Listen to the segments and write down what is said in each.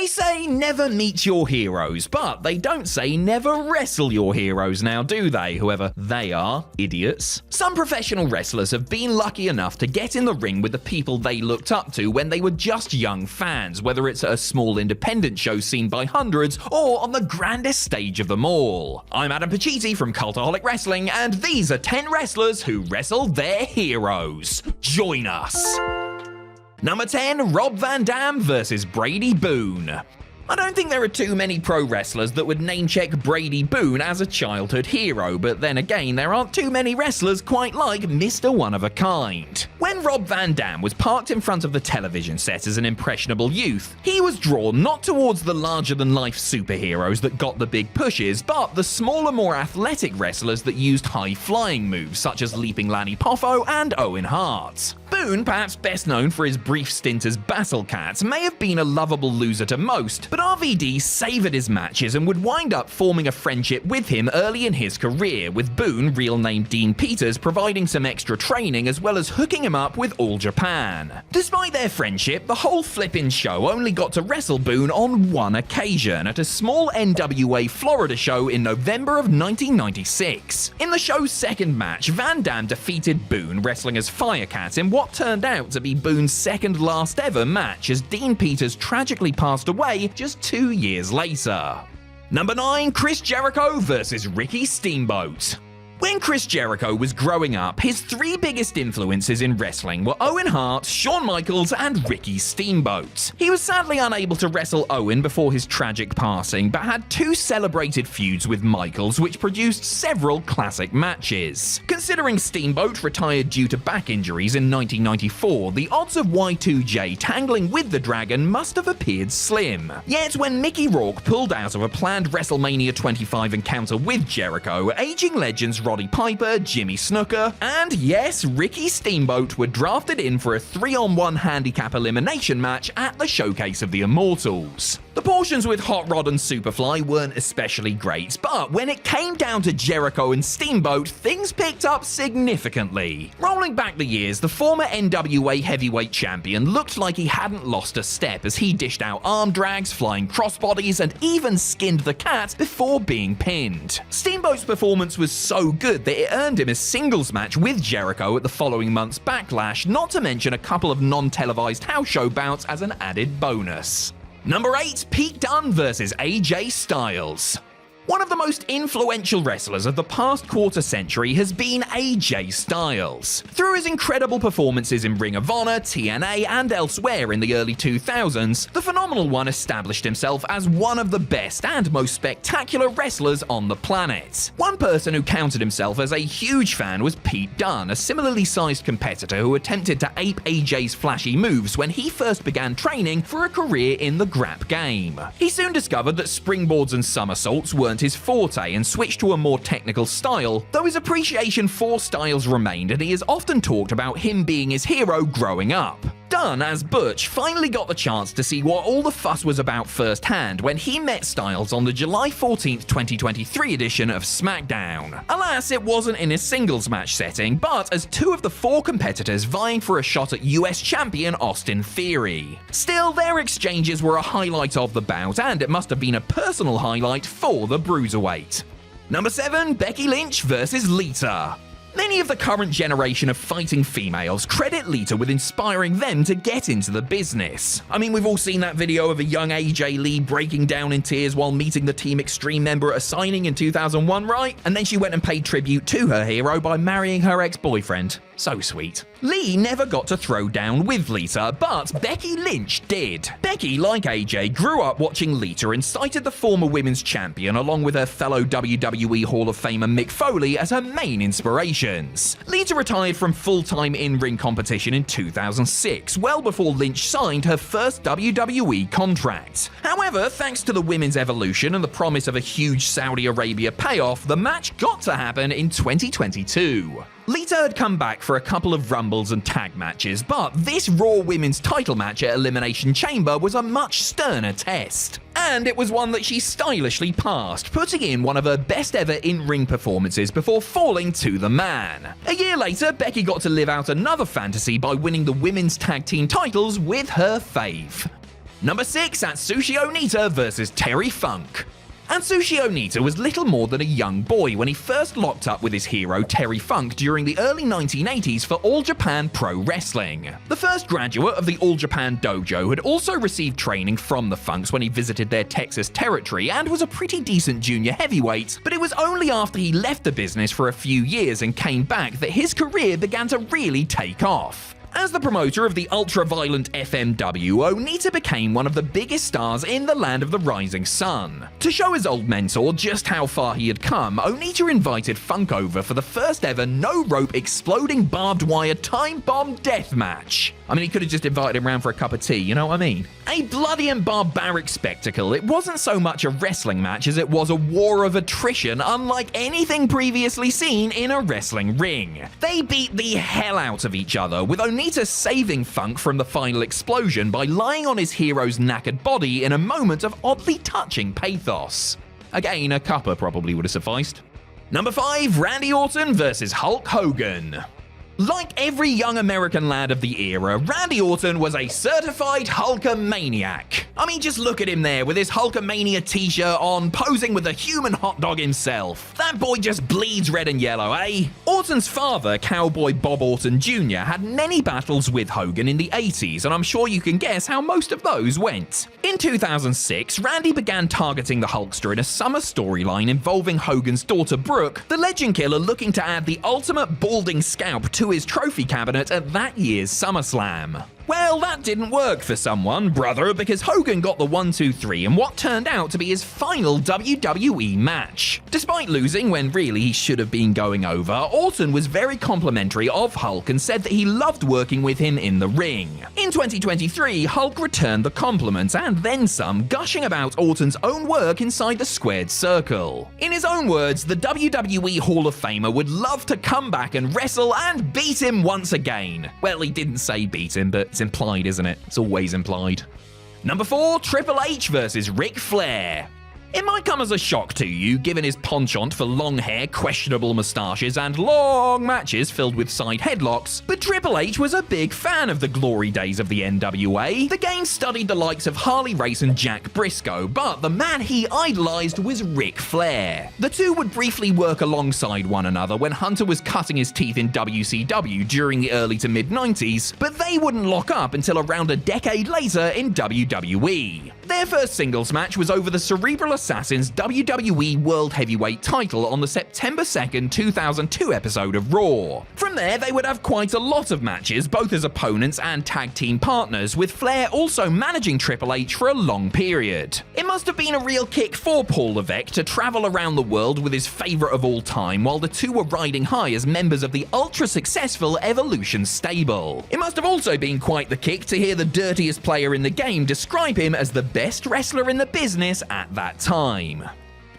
They say never meet your heroes, but they don't say never wrestle your heroes now, do they? Whoever they are, idiots. Some professional wrestlers have been lucky enough to get in the ring with the people they looked up to when they were just young fans, whether it's at a small independent show seen by hundreds or on the grandest stage of them all. I'm Adam Pacitti from Cultaholic Wrestling, and these are 10 wrestlers who wrestled their heroes. Join us! Number 10, Rob Van Dam vs. Brady Boon. I don't think there are too many pro wrestlers that would name-check Brady Boon as a childhood hero, but then again, there aren't too many wrestlers quite like Mr. One-of-a-Kind. When Rob Van Dam was parked in front of the television set as an impressionable youth, he was drawn not towards the larger-than-life superheroes that got the big pushes, but the smaller, more athletic wrestlers that used high-flying moves, such as Leaping Lanny Poffo and Owen Hart. Boon, perhaps best known for his brief stint as Battle Cat, may have been a lovable loser to most, but RVD savoured his matches and would wind up forming a friendship with him early in his career, with Boon, real name Dean Peters, providing some extra training as well as hooking him up with All Japan. Despite their friendship, the whole flippin' show only got to wrestle Boon on one occasion, at a small NWA Florida show in November of 1996. In the show's second match, Van Dam defeated Boon, wrestling as Firecat in what turned out to be Boon's second last ever match, as Dean Peters tragically passed away just 2 years later. Number 9, Chris Jericho vs. Ricky Steamboat. When Chris Jericho was growing up, his 3 biggest influences in wrestling were Owen Hart, Shawn Michaels, and Ricky Steamboat. He was sadly unable to wrestle Owen before his tragic passing, but had 2 celebrated feuds with Michaels, which produced several classic matches. Considering Steamboat retired due to back injuries in 1994, the odds of Y2J tangling with the Dragon must have appeared slim. Yet when Mickey Rourke pulled out of a planned WrestleMania 25 encounter with Jericho, aging legends Roddy Piper, Jimmy Snuka, and yes, Ricky Steamboat were drafted in for a 3-on-1 handicap elimination match at the Showcase of the Immortals. The portions with Hot Rod and Superfly weren't especially great, but when it came down to Jericho and Steamboat, things picked up significantly. Rolling back the years, the former NWA heavyweight champion looked like he hadn't lost a step as he dished out arm drags, flying crossbodies, and even skinned the cat before being pinned. Steamboat's performance was so good that it earned him a singles match with Jericho at the following month's Backlash, not to mention a couple of non-televised house show bouts as an added bonus. Number 8, Pete Dunne vs. AJ Styles. One of the most influential wrestlers of the past quarter century has been AJ Styles. Through his incredible performances in Ring of Honor, TNA, and elsewhere in the early 2000s, the phenomenal one established himself as one of the best and most spectacular wrestlers on the planet. One person who counted himself as a huge fan was Pete Dunne, a similarly sized competitor who attempted to ape AJ's flashy moves when he first began training for a career in the grap game. He soon discovered that springboards and somersaults weren't his forte and switched to a more technical style, though his appreciation for Styles remained, and he has often talked about him being his hero growing up. Dunne, as Butch, finally got the chance to see what all the fuss was about firsthand when he met Styles on the July 14th, 2023 edition of SmackDown. Alas, it wasn't in a singles match setting, but as 2 of the 4 competitors vying for a shot at US champion Austin Theory. Still, their exchanges were a highlight of the bout, and it must have been a personal highlight for the Bruiserweight. Number 7, Becky Lynch vs. Lita. Many of the current generation of fighting females credit Lita with inspiring them to get into the business. I mean, we've all seen that video of a young AJ Lee breaking down in tears while meeting the Team Extreme member at a signing in 2001, right? And then she went and paid tribute to her hero by marrying her ex-boyfriend. So sweet. Lee never got to throw down with Lita, but Becky Lynch did. Becky, like AJ, grew up watching Lita and cited the former women's champion along with her fellow WWE Hall of Famer Mick Foley as her main inspirations. Lita retired from full-time in-ring competition in 2006, well before Lynch signed her first WWE contract. However, thanks to the women's evolution and the promise of a huge Saudi Arabia payoff, the match got to happen in 2022. Lita had come back for a couple of Rumbles and tag matches, but this Raw Women's title match at Elimination Chamber was a much sterner test. And it was one that she stylishly passed, putting in one of her best ever in-ring performances before falling to the man. A year later, Becky got to live out another fantasy by winning the women's tag team titles with her fave. Number 6, Atsushi Onita vs Terry Funk. Atsushi Onita was little more than a young boy when he first locked up with his hero Terry Funk during the early 1980s for All Japan Pro Wrestling. The first graduate of the All Japan dojo had also received training from the Funks when he visited their Texas territory and was a pretty decent junior heavyweight, but it was only after he left the business for a few years and came back that his career began to really take off. As the promoter of the ultra-violent FMW, Onita became one of the biggest stars in the land of the rising sun. To show his old mentor just how far he had come, Onita invited Funk over for the first ever no-rope exploding barbed wire time bomb death match. I mean, he could have just invited him round for a cup of tea, you know what I mean? A bloody and barbaric spectacle, it wasn't so much a wrestling match as it was a war of attrition unlike anything previously seen in a wrestling ring. They beat the hell out of each other, with Onita saving Funk from the final explosion by lying on his hero's knackered body in a moment of oddly touching pathos. Again, a cuppa probably would have sufficed. Number 5, Randy Orton vs Hulk Hogan. Like every young American lad of the era, Randy Orton was a certified Hulkamaniac. I mean, just look at him there with his Hulkamania t-shirt on, posing with a human hot dog himself. That boy just bleeds red and yellow, eh? Orton's father, Cowboy Bob Orton Jr., had many battles with Hogan in the 80s, and I'm sure you can guess how most of those went. In 2006, Randy began targeting the Hulkster in a summer storyline involving Hogan's daughter Brooke, the legend killer looking to add the ultimate balding scalp to his trophy cabinet at that year's SummerSlam. Well, that didn't work for someone, brother, because Hogan got the 1-2-3 in what turned out to be his final WWE match. Despite losing when really he should have been going over, Orton was very complimentary of Hulk and said that he loved working with him in the ring. In 2023, Hulk returned the compliments and then some, gushing about Orton's own work inside the squared circle. In his own words, the WWE Hall of Famer would love to come back and wrestle and beat him once again. Well, he didn't say beat him, but it's implied, isn't it? It's always implied. Number 4, Triple H vs Ric Flair. It might come as a shock to you, given his penchant for long hair, questionable moustaches, and long matches filled with side headlocks, but Triple H was a big fan of the glory days of the NWA. The game studied the likes of Harley Race and Jack Briscoe, but the man he idolized was Ric Flair. The two would briefly work alongside one another when Hunter was cutting his teeth in WCW during the early to mid-90s, but they wouldn't lock up until around a decade later in WWE. Their first singles match was over the Cerebral Assassin's WWE World Heavyweight title on the September 2nd, 2002 episode of Raw. From there, they would have quite a lot of matches, both as opponents and tag team partners, with Flair also managing Triple H for a long period. It must have been a real kick for Paul Levesque to travel around the world with his favorite of all time while the two were riding high as members of the ultra-successful Evolution stable. It must have also been quite the kick to hear the dirtiest player in the game describe him as the best wrestler in the business at that time.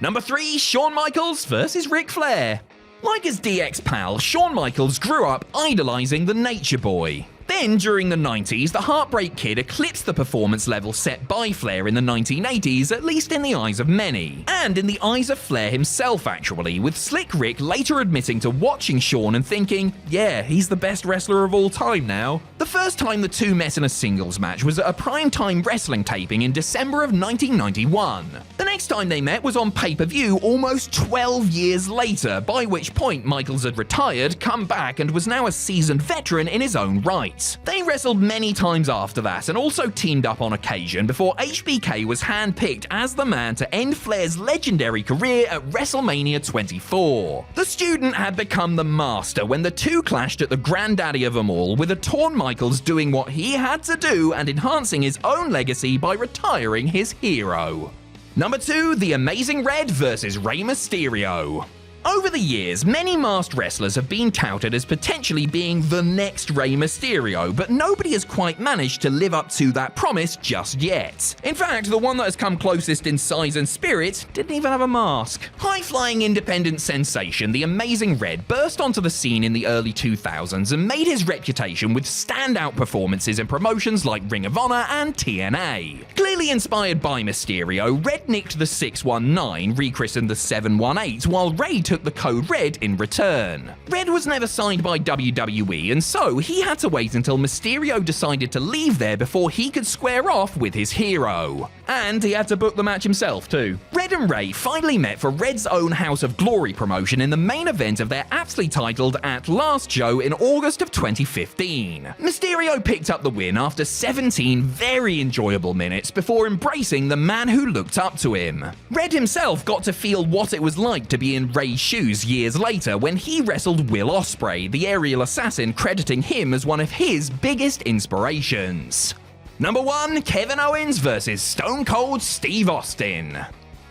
Number 3, Shawn Michaels vs Ric Flair. Like his DX pal, Shawn Michaels grew up idolizing the Nature Boy. Then, during the 90s, the Heartbreak Kid eclipsed the performance level set by Flair in the 1980s, at least in the eyes of many. And in the eyes of Flair himself, actually, with Slick Rick later admitting to watching Shawn and thinking, yeah, he's the best wrestler of all time now. The first time the two met in a singles match was at a primetime wrestling taping in December of 1991. The next time they met was on pay-per-view almost 12 years later, by which point Michaels had retired, come back, and was now a seasoned veteran in his own right. They wrestled many times after that and also teamed up on occasion before HBK was handpicked as the man to end Flair's legendary career at WrestleMania 24. The student had become the master when the two clashed at the granddaddy of them all, with a torn Michaels doing what he had to do and enhancing his own legacy by retiring his hero. Number 2, The Amazing Red vs Rey Mysterio. Over the years, many masked wrestlers have been touted as potentially being the next Rey Mysterio, but nobody has quite managed to live up to that promise just yet. In fact, the one that has come closest in size and spirit didn't even have a mask. High-flying independent sensation, the Amazing Red burst onto the scene in the early 2000s and made his reputation with standout performances in promotions like Ring of Honor and TNA. Clearly inspired by Mysterio, Red nicked the 619, rechristened the 718, while Rey took took the code Red in return. Red was never signed by WWE, and so he had to wait until Mysterio decided to leave there before he could square off with his hero. And he had to book the match himself too. Red and Ray finally met for Red's own House of Glory promotion in the main event of their aptly titled At Last show in August of 2015. Mysterio picked up the win after 17 very enjoyable minutes before embracing the man who looked up to him. Red himself got to feel what it was like to be in Ray's shoes years later when he wrestled Will Ospreay, the aerial assassin, crediting him as one of his biggest inspirations. Number 1, Kevin Owens vs. Stone Cold Steve Austin.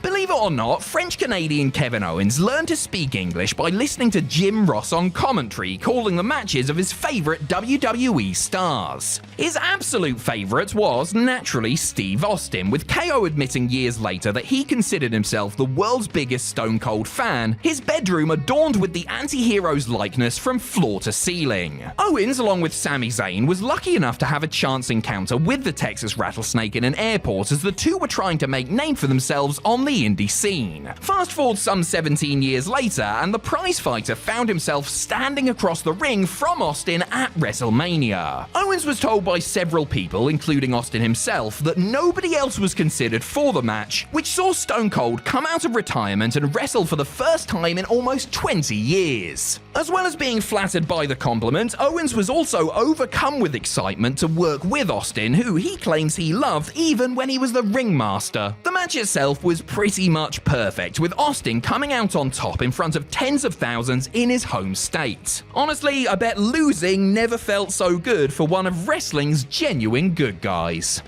Believe it or not, French-Canadian Kevin Owens learned to speak English by listening to Jim Ross on commentary calling the matches of his favourite WWE stars. His absolute favourite was, naturally, Steve Austin, with KO admitting years later that he considered himself the world's biggest Stone Cold fan, his bedroom adorned with the anti-hero's likeness from floor to ceiling. Owens, along with Sami Zayn, was lucky enough to have a chance encounter with the Texas Rattlesnake in an airport as the two were trying to make name for themselves on the indie scene. Fast forward some 17 years later, and the prizefighter found himself standing across the ring from Austin at WrestleMania. Owens was told by several people, including Austin himself, that nobody else was considered for the match, which saw Stone Cold come out of retirement and wrestle for the first time in almost 20 years. As well as being flattered by the compliment, Owens was also overcome with excitement to work with Austin, who he claims he loved even when he was the ringmaster. The match itself was pretty much perfect, with Austin coming out on top in front of tens of thousands in his home state. Honestly, I bet losing never felt so good for one of wrestling's genuine good guys.